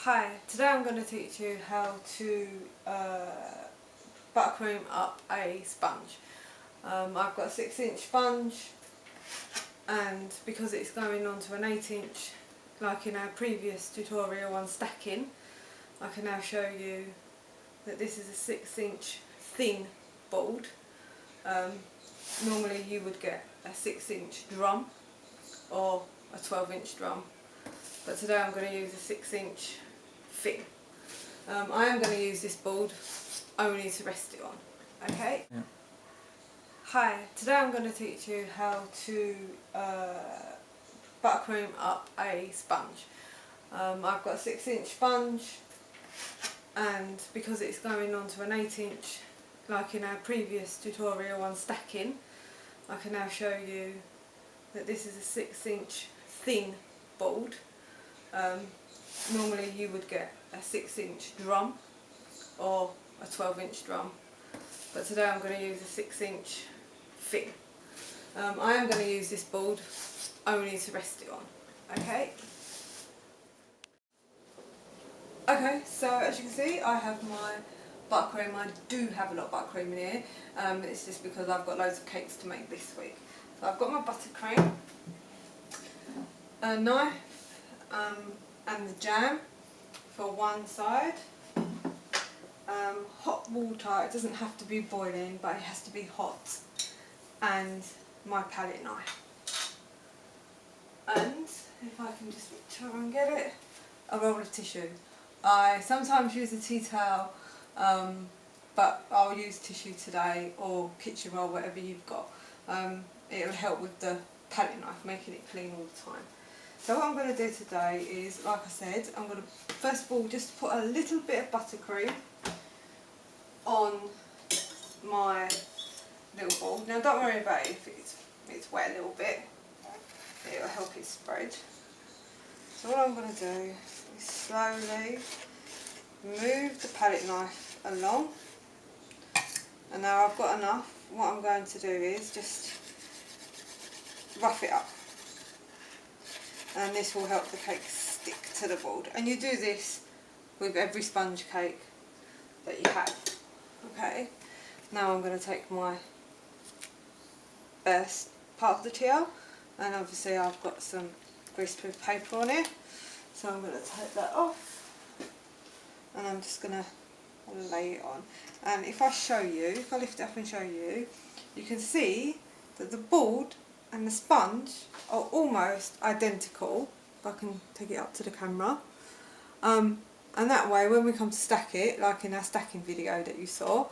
Hi, today I'm going to teach you how to buttercream up a sponge. I've got a 6-inch sponge, and because it's going onto an 8-inch, like in our previous tutorial on stacking, I can now show you that this is a 6-inch thin board. Normally you would get a 6-inch drum or a 12-inch drum, but today I'm going to use a 6-inch thin. I am going to use this board only to rest it on. Okay? Yeah. Hi, today I'm going to teach you how to buttercream up a sponge. I've got a 6-inch sponge, and because it's going onto an 8-inch, like in our previous tutorial on stacking, I can now show you that this is a 6-inch thin board. Normally you would get a 6-inch drum or a 12-inch drum, but today I'm going to use a 6-inch thin. I am going to use this board only to rest it on. Okay? Okay, so as you can see, I have my buttercream. I do have a lot of buttercream in here. It's just because I've got loads of cakes to make this week. So I've got my buttercream, a knife, and the jam for one side. Hot water, it doesn't have to be boiling, but it has to be hot, and my palette knife. And if I can just try and get it, a roll of tissue. I sometimes use a tea towel, but I'll use tissue today, or kitchen roll, whatever you've got. It'll help with the palette knife, making it clean all the time. So what I'm going to do today is, like I said, I'm going to first of all just put a little bit of buttercream on my little ball. Now don't worry about it if it's wet a little bit, it'll help it spread. So what I'm going to do is slowly move the palette knife along, and now I've got enough. What I'm going to do is just rough it up, and this will help the cake stick to the board. And you do this with every sponge cake that you have. Okay, now I'm going to take my first part of the tier, and obviously I've got some greaseproof paper on it, so I'm going to take that off, and I'm just going to lay it on. And if I show you, if I lift it up and show you, you can see that the board and the sponge are almost identical. If I can take it up to the camera, and that way when we come to stack it, like in our stacking video that you saw,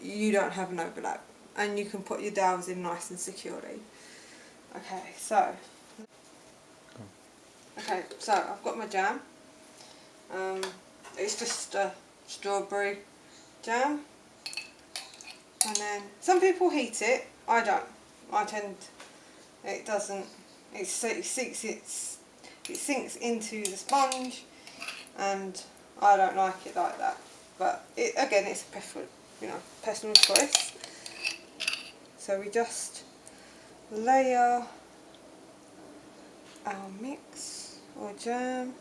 you don't have an overlap, and you can put your dowels in nice and securely. Okay, so I've got my jam. It's just a strawberry jam, and then some people heat it. I don't. It doesn't. It sinks into the sponge, and I don't like it like that. But again, it's a personal choice. So we just layer our mix or jam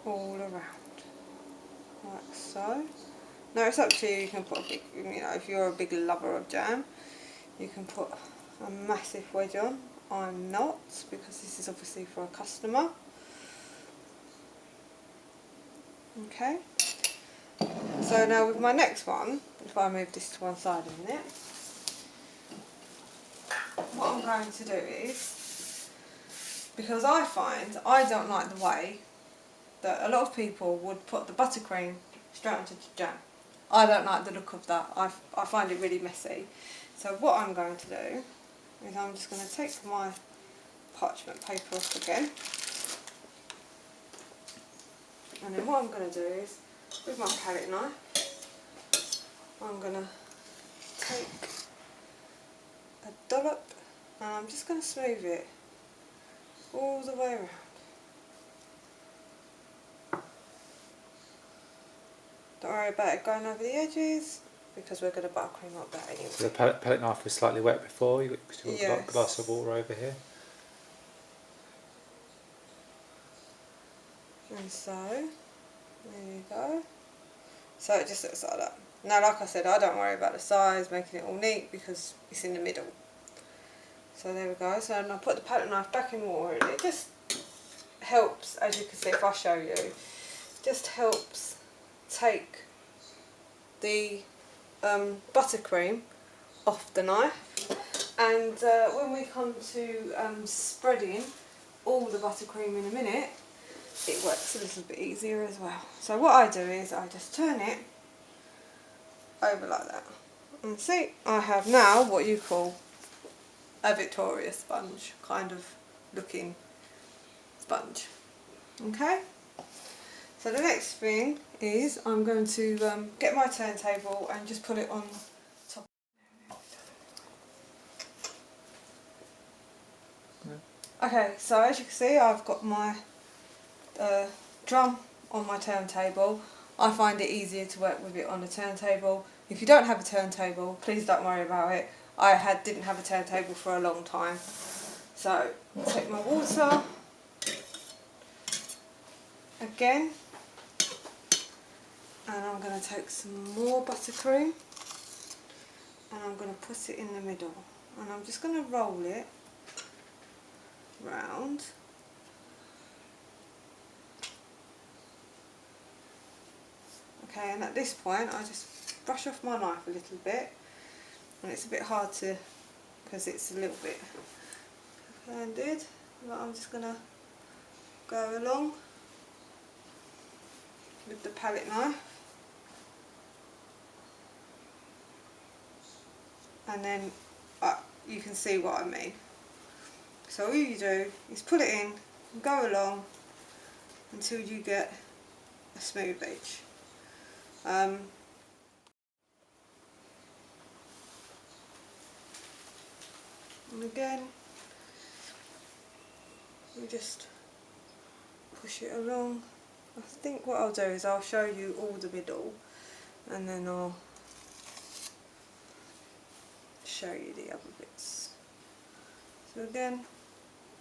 all around, like so. Now it's up to you. You can put a big, if you're a big lover of jam, you can put a massive wedge on. I'm not, because this is obviously for a customer. Okay. So now with my next one, if I move this to one side a minute, what I'm going to do is, because I find I don't like the way that a lot of people would put the buttercream straight onto the jam. I don't like the look of that. I find it really messy. So what I'm going to do is I'm just going to take my parchment paper off again, and then what I'm going to do is, with my palette knife, I'm going to take a dollop, and I'm just going to smooth it all the way around. Don't worry about it going over the edges, because we're going to buttercream up that anyway. So the palette knife was slightly wet before, you've got a glass of water over here. And so, there you go. So it just looks like that. Now, like I said, I don't worry about the size, making it all neat, because it's in the middle. So there we go. So then I put the palette knife back in water, and it just helps, as you can see if I show you, just helps take the buttercream off the knife. And when we come to spreading all the buttercream in a minute, it works a little bit easier as well. So what I do is I just turn it over like that, and see, I have now what you call a Victoria sponge kind of looking sponge. Okay, so the next thing is I'm going to get my turntable and just put it on top. Okay, so as you can see, I've got my drum on my turntable. I find it easier to work with it on the turntable. If you don't have a turntable, please don't worry about it. I didn't have a turntable for a long time. So, take my water again, and I'm going to take some more buttercream, and I'm going to put it in the middle, and I'm just going to roll it round. Okay, and at this point I just brush off my knife a little bit, and it's a bit hard to, because it's a little bit handed, but I'm just going to go along with the palette knife, and then you can see what I mean. So all you do is put it in and go along until you get a smooth edge. And again, we just push it along. I think what I'll do is I'll show you all the middle, and then I'll show you the other bits. So again,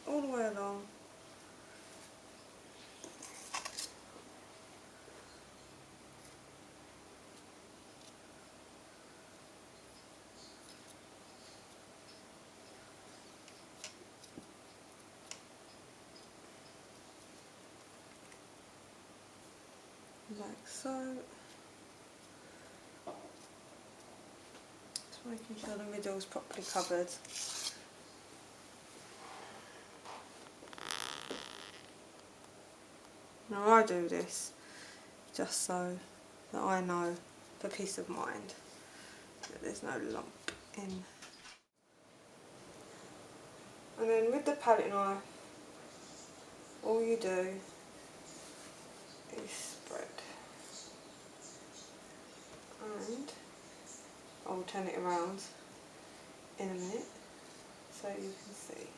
all the way along. Like so. Just making sure the middle is properly covered. Now I do this just so that I know, for peace of mind, that there's no lump in. And then with the palette knife, all you do is spread. And I'll turn it around in a minute so you can see.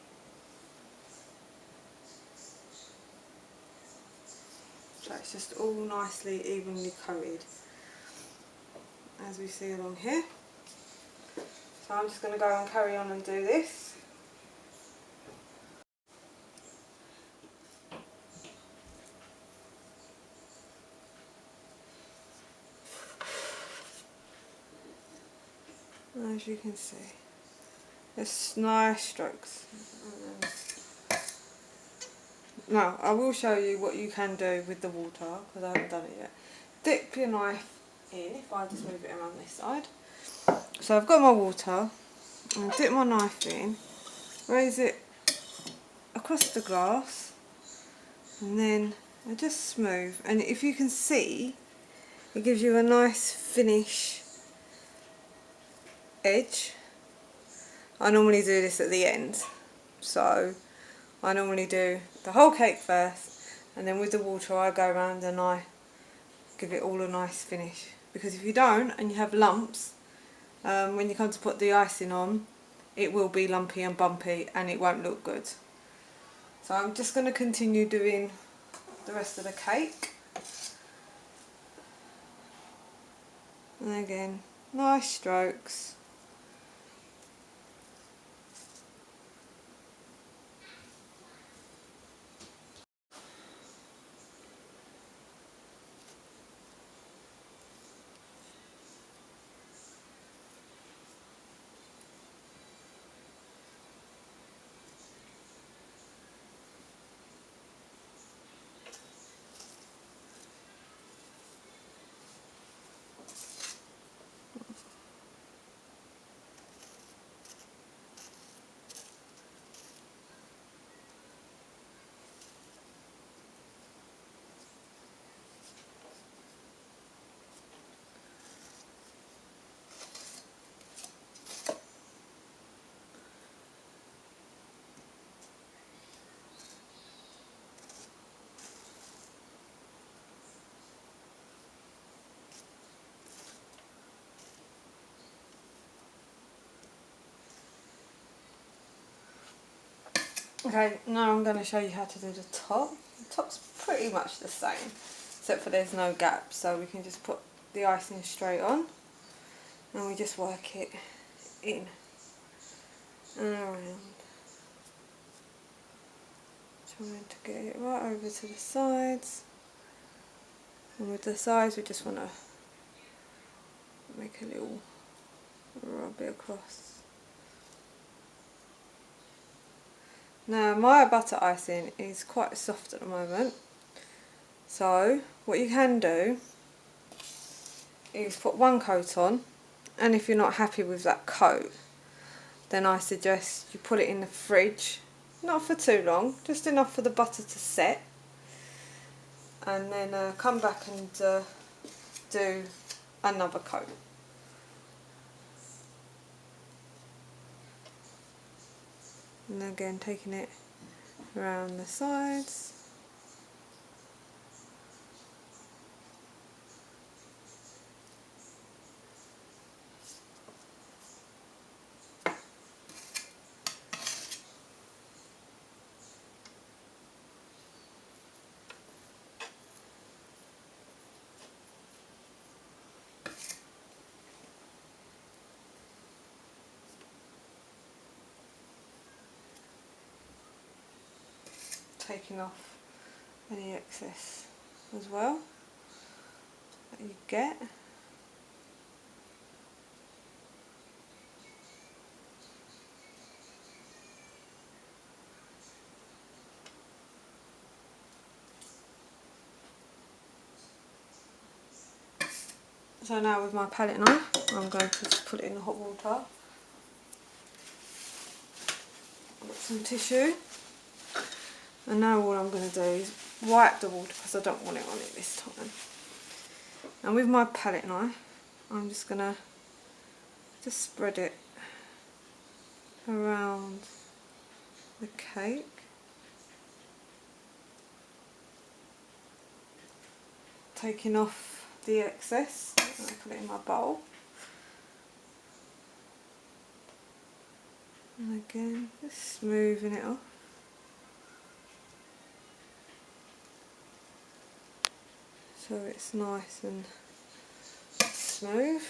So it's just all nicely evenly coated, as we see along here. So I'm just going to go and carry on and do this. As you can see, it's nice strokes. Now, I will show you what you can do with the water, because I haven't done it yet. Dip your knife in, if I just move it around this side. So I've got my water, and dip my knife in, raise it across the glass, and then I just smooth. And if you can see, it gives you a nice finish edge. I normally do this at the end, so I normally do the whole cake first, and then with the water I go around and I give it all a nice finish, because if you don't and you have lumps, when you come to put the icing on, it will be lumpy and bumpy and it won't look good. So I'm just going to continue doing the rest of the cake, and again, nice strokes. Okay, now I'm going to show you how to do the top. The top's pretty much the same, except for there's no gap, so we can just put the icing straight on and we just work it in and around. Trying to get it right over to the sides, and with the sides we just want to make a little rub it across. Now my butter icing is quite soft at the moment, so what you can do is put one coat on, and if you're not happy with that coat, then I suggest you put it in the fridge, not for too long, just enough for the butter to set, and then come back and do another coat. And again taking it around the sides. Taking off any excess as well that you get. So now with my palette knife, I'm going to just put it in the hot water. I've got some tissue. And now all I'm going to do is wipe the water because I don't want it on it this time. And with my palette knife, I'm just going to spread it around the cake. Taking off the excess, I put it in my bowl. And again, just smoothing it off. So it's nice and smooth.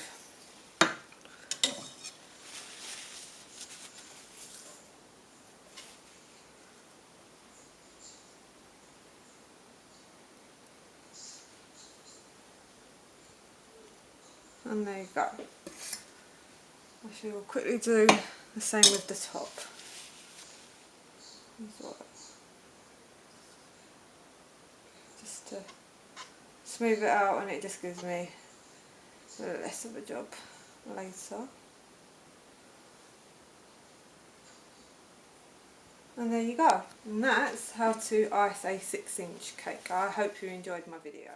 And there you go. I shall quickly do the same with the top. Just to smooth it out, and it just gives me a little less of a job later. And there you go. And that's how to ice a 6-inch cake. I hope you enjoyed my video.